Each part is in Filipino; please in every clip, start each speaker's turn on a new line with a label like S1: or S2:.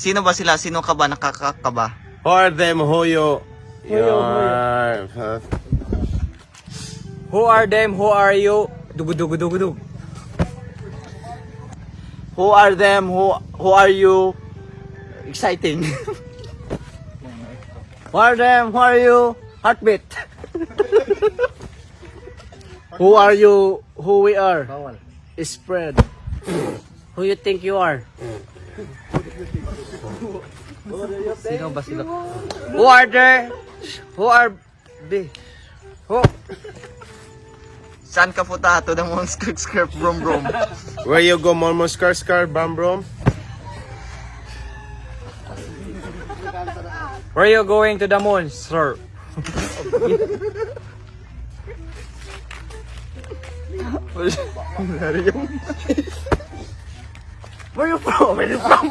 S1: Sino ba sila? Sino ka ba? Nakakaba?
S2: Who are them? Who you are?
S3: Who are them? Who are you? Dugudugudugudug.
S1: Who are them? Who are you? Exciting.
S4: Who are them? Who are you? Heartbeat. Who are you? Who we are? Spread. Who you think you are?
S3: Sino ba sila?
S4: Who are there? Who are be? Who?
S1: Saan ka puta? To the moon, skirt, brom, brom.
S2: Where you go, Mormon Skar, Bam Brom?
S3: Where you going to the moon, sir?
S4: Where you from? Where you from?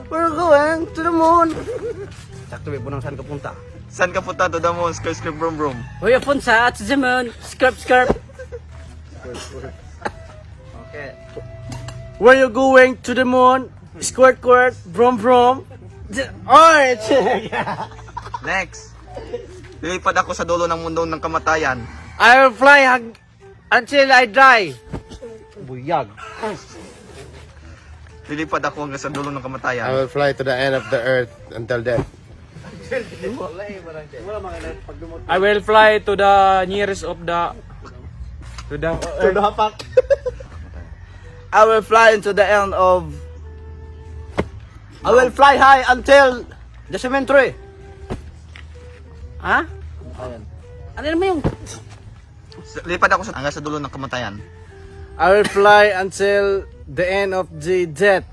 S4: Where you going? To the moon. Sakto may punang saan ka punta.
S1: Saan ka puta? To the moon, skirt, brom, brom.
S4: Where you from sa at the moon? Skirt. Okay. Where you going to the moon? Squirt, brom. Alright.
S1: Next. Lilipad ako sa dulo ng mundo ng kamatayan.
S4: I will fly until I die. Buyag.
S1: Lilipad ako hanggang sa dulo ng
S2: I
S1: kamatayan.
S2: will fly to the end of the earth until death.
S3: I will fly to the nearest of the
S4: hapak. I will fly into the end of. I will fly high until the cemetery. Ha? Ano naman yung?
S1: Lilipad ako hanggang sa dulo ng kamatayan.
S4: I will fly until the end of the death.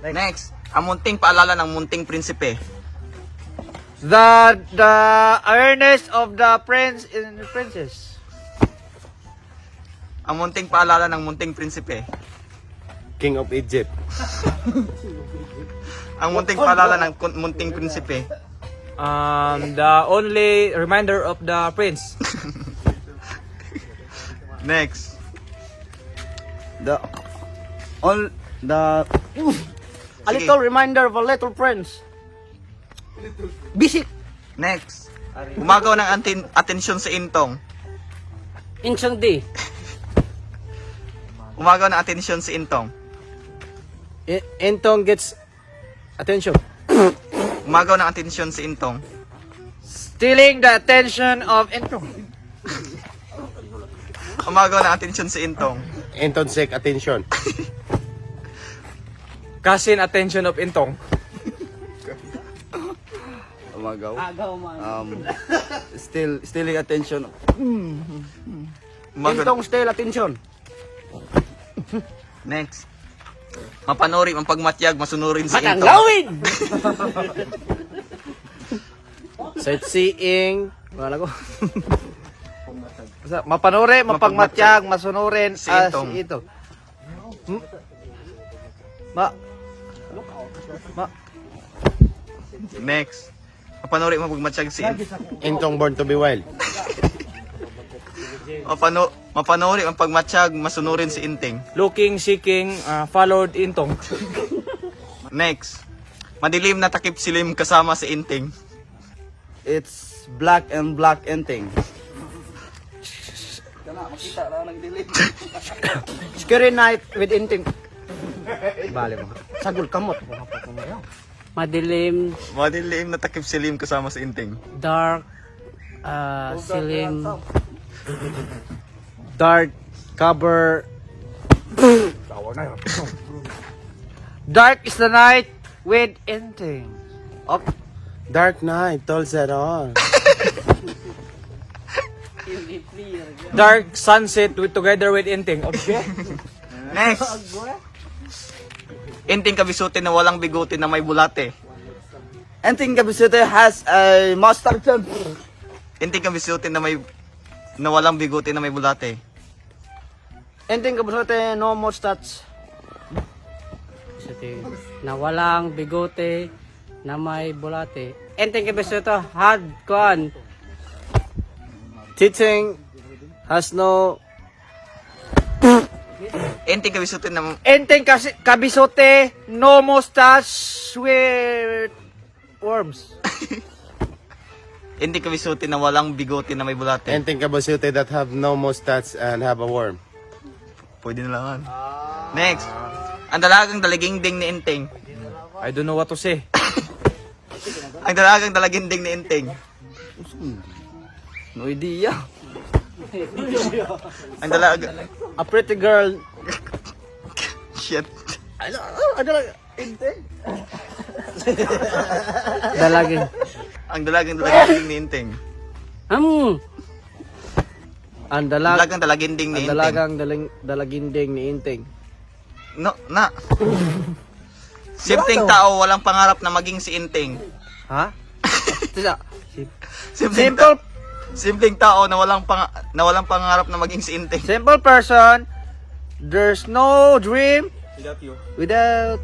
S1: Next. Ang munting paalala ng munting prinsipe.
S4: The awareness of the prince and the princess.
S1: Ang munting paalala ng munting prinsipe.
S2: King of Egypt.
S1: Ang munting paalala ng munting prinsipe.
S3: the only reminder of the prince.
S1: Next.
S4: A little reminder of a little prince. Bisik.
S1: Next. Umagaw ng atensyon sa intong.
S4: Insang di.
S1: Umagaw ng atensyon sa intong.
S4: Intong gets attention.
S1: Umagaw ng atensyon sa intong.
S4: Stealing the attention of Intong.
S1: Umagaw ng atensyon sa intong.
S2: Intonsec attention.
S3: Kasin attention of Intong.
S1: Umagaw.
S4: Stealing attention.
S1: Umagaw.
S4: Intong steal attention.
S1: Next. Mapanuri ang pagmatyag, masunurin si intong.
S4: Matanglawin! Sightseeing. Wala ko. Mapanuri, mapagmatyag, masunurin
S1: Si Intong.
S4: si ito.
S1: Next. Mapanuri ang pagmatyag si
S2: Intong born to be wild.
S1: Mapanuri ang pagmatyag, masunurin si inting.
S3: Looking, seeking, followed Intong.
S1: Next. Madilim na takip silim kasama si inting.
S4: It's black and black ending. Scary night with ending. Bale mo. Sagol kamot. Madilim,
S1: Madilim na takip silim kasama si inting.
S4: dark, silim, dark cover. Dark is the night with ending. Up.
S2: Dark night tells it all.
S3: Dark sunset together with Intong. Okay.
S1: Next. Inting kabisutin na walang bigote na may bulate.
S4: Ending Kabisute has a master term.
S1: Inting kabisutin na walang bigote na may bulate.
S4: Ending Kabisute no mustache. Na walang bigote na may bulate. Ending Kabisute had kuan. Teaching has no
S1: Inting kabisutin na
S3: Enteng kasi kabisote, no mustache with worms.
S1: Inting kabisutin na walang bigote na may bulate.
S2: Enteng kabasuti that have no mustache and have a worm.
S1: Pwede na lang. Next. Ang dalagang dalaginding ni Inting.
S3: I don't know what to say.
S1: Ang dalagang dalaginding ni Inting.
S4: No idea.
S1: Ang dalaga.
S4: A pretty girl.
S1: Shit.
S4: Ano lang? Inteng.
S3: Dalagin.
S1: Ang dalagang dalaginding ni Inting.
S4: Ang
S1: Dalagang dalaginding ni Inting.
S4: dalaginding ni Inteng.
S1: No, na. Simpleng tao, walang pangarap na maging si Inting.
S4: Ha? Tisa.
S1: Simple. Simpleng tao na walang pangarap na maging si Inting.
S4: Simple person. There's no dream
S1: Without you.
S4: without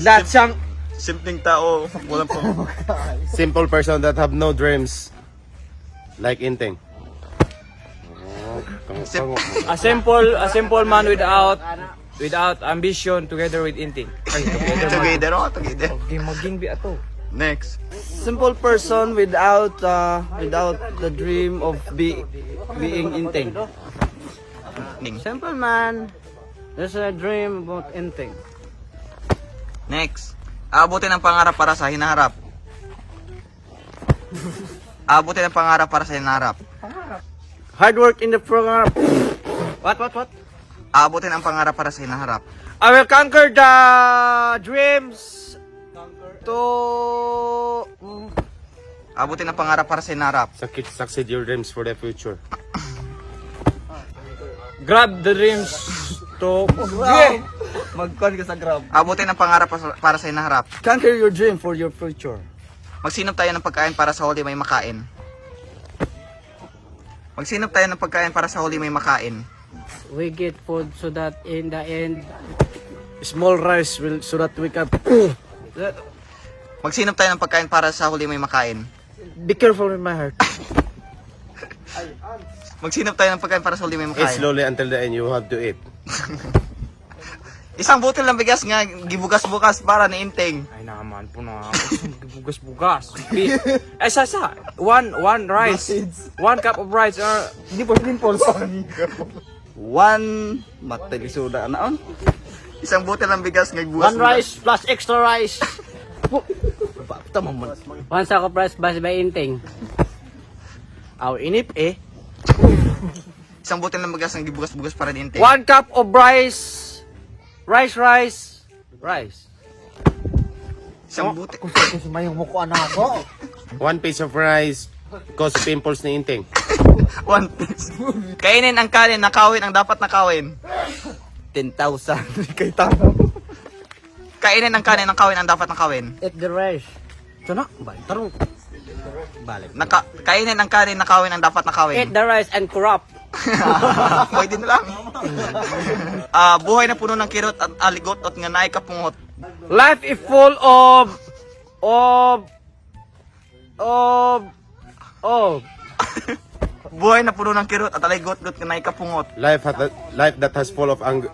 S4: lahat siyang
S1: Simpleng tao, walang
S2: Simple person that have no dreams. Like Inteng.
S3: A simple man without ambition together with Inting.
S1: Together, oh, together.
S3: Maging bi ato.
S1: Next.
S4: simple person without the dream of being Inteng.
S1: Ning.
S4: Simple man. There's a dream about Inteng.
S1: Next. Aabutin ang pangarap para sa hinaharap. Aabutin ang pangarap para sa hinaharap.
S4: Hard work in the program. What?
S1: Aabutin ang pangarap para sa hinaharap.
S4: I will conquer the dreams to
S1: Aabutin ang pangarap para sa hinaharap.
S2: Succeed your dreams for the future.
S3: Grab the dreams to
S4: magkon ka sa grab.
S1: Aabutin ang pangarap para sa hinaharap.
S4: Conquer your dream for your future.
S1: Magsinop tayo ng pagkain para sa huli may makain. Magsinop tayo ng pagkain para sa huli may makain.
S5: We get food so that in the end
S4: Small rice will so that we can
S1: Magsinop tayo ng pagkain para sa huli may makain.
S4: be careful with my heart.
S1: Magsinop tayo ng pagkain para sa huli may
S2: Eat
S1: makain.
S2: slowly until the end. You have to eat.
S1: Isang butil ng bigas nga gibugas-bukas para ni Inting.
S3: ay naman po na bugas-bugas. Sa one rice. 1 cup of rice hindi po simple.
S4: One matay suda na on.
S1: Isang butil ng bigas nga gibugas.
S4: One rice plus extra rice. Tama man.
S5: one sack of rice by Inteng.
S4: Aw inip eh.
S1: Isang butil ng bigas nga gibugas-bugas para ni Inting.
S4: 1 cup of rice. Rice.
S1: Isang butil.
S2: One piece of rice cause pimples ni Inteng.
S1: One piece. Kainin ang kanin, nakawin ang dapat nakawin.
S4: 10,000 kay tama.
S1: Kainin ang kanin, nakawin ang dapat nakawin.
S5: Eat the rice.
S4: Ito na, tarong. Balik.
S1: Kainin ang kanin, nakawin ang dapat
S5: Eat
S1: nakawin.
S5: the rice and corrupt.
S1: Pwede na lang. Buhay na puno ng kirot at aligot at nga naay kapungot.
S4: Life is full of
S1: Buhay na puno ng kirot at aligot at nga naay kapungot.
S2: Life that has full of anger.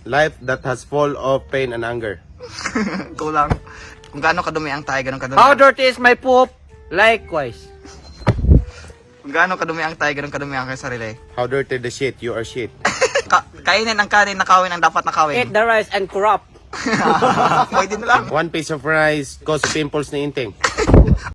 S2: Life that has full of pain and anger.
S1: Kulang. Kung gaano kadumi ang tayo, gaano kadumi.
S4: how dirty is my poop? Likewise.
S1: Kung gaano kadumi ang tayo, gaano kadumi ang kay sarili.
S2: How dirty the shit. You are shit.
S1: Kainin ang kanin, nakawin ang dapat nakawin.
S5: Eat the rice and corrupt.
S1: Pwede na lang.
S2: One piece of rice cause pimples ni Inteng.